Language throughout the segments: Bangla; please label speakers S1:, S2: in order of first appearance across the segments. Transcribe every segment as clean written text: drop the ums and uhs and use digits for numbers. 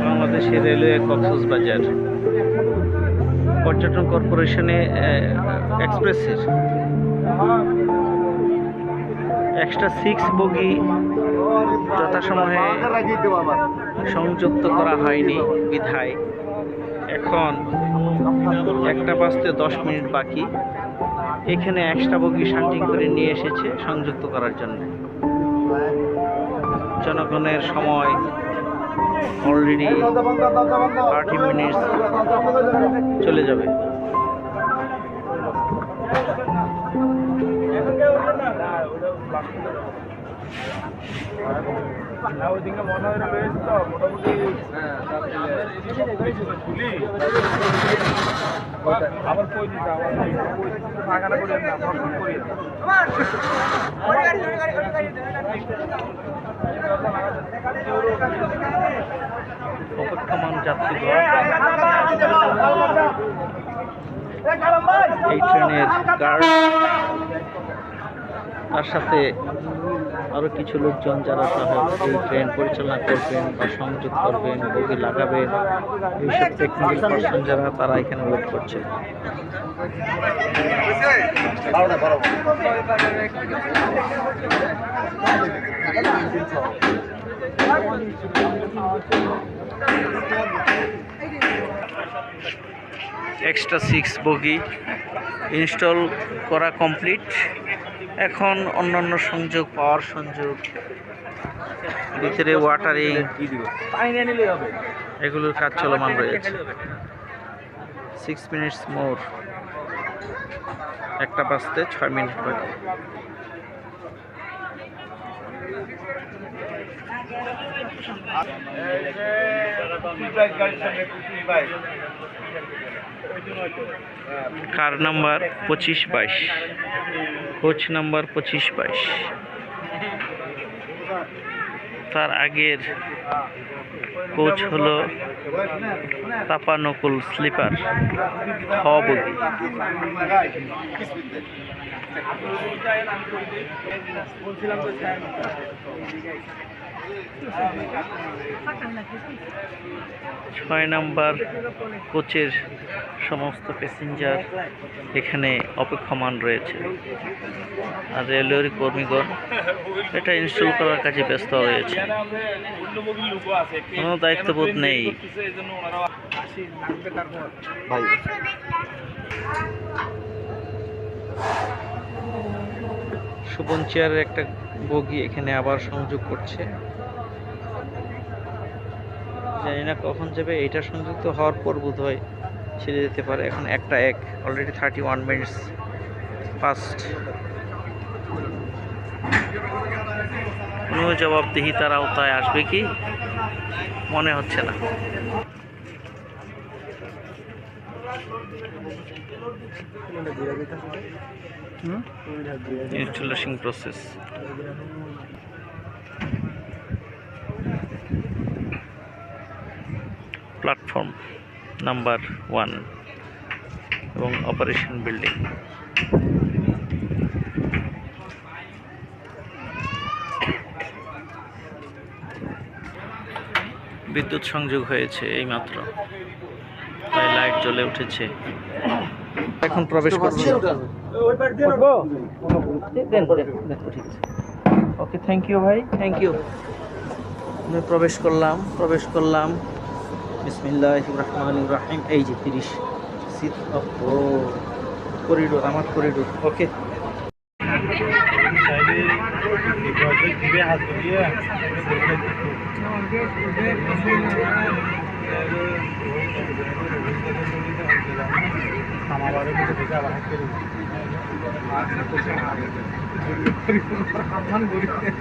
S1: বাংলাদেশের রেলওয়ে কক্সবাজার পর্যটন কর্পোরেশনে এক্সপ্রেসের এক্সট্রা 6 বগি যথাসময়ে সংযুক্ত করা হয়নি বিধায় এখন 1টা বাজতে 10 মিনিট বাকি। এখানে এক্সট্রা বগি শান্টিং করে নিয়ে এসেছে সংযুক্ত করার জন্য। জনগণের সময় অলরেডি 30 মিনিট চলে যাবে। অপেক্ষমান যাত্রীগণ এই ট্রেনের গার্ড, তার সাথে আরো কিছু লোকজন যারা এই ট্রেন পরিচালনা করবেন বা সংযোগ করবেন, বগি লাগাবেন, এইসব টেকনিক্যাল পার্সন যারা, তারা এখানে ওয়েট করছে। এক্সট্রা 6 বগি ইনস্টল করা কমপ্লিট। এখন অন্যান্য সংযোগ, পাওয়ার সংযোগ, ভিতরে ওয়াটারিং, এগুলোর কাজ চলমান রয়েছে। 6 মিনিটস মোর, 1টা বাজতে 6 মিনিট বাকি। কার নাম্বার 2522, কোচ নাম্বার 2522। তার আগের কোচ হলো তাপানকুল স্লিপার খ বগি। ছয় নাম্বার কোচের সমস্ত প্যাসেঞ্জার এখানে অপেক্ষমান রয়েছে, আর রেলওয়ের কর্মীগণ এটা ইনস্টল করার কাজে ব্যস্ত রয়েছে। কোনো দায়িত্ববোধ নেই। সুবন চেয়ারের একটা বগি এখানে আবার সংযোগ করছে, জানি না কখন যাবে। এটা সংযুক্ত হওয়ার পর বোধহয় ছেড়ে যেতে পারে। এখন 1টা 1, অলরেডি 31 মিনিটস পাস্ট। কোনো জবাবদিহিতার আওতায় আসবে কি মনে হচ্ছে না। Installation process. প্ল্যাটফর্ম নাম্বার 1 এবং অপারেশন বিল্ডিং। বিদ্যুৎ সংযোগ হয়েছে এইমাত্র, তাই লাইট জ্বলে উঠেছে। এখন প্রবেশ করছি। ওকে, থ্যাংক ইউ ভাই, থ্যাংক ইউ। আমি প্রবেশ করলাম। বিসমিল্লাহির রহমানির রহিম। এই যে 30 সিট করিডোর, আমার করিডোর। ওকে,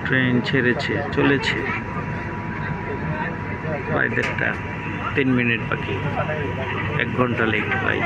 S1: ট্রেন ছেড়েছে, চলেছে। প্রায় 3 মিনিট বাকি, 1 ঘন্টা লেট ভাই।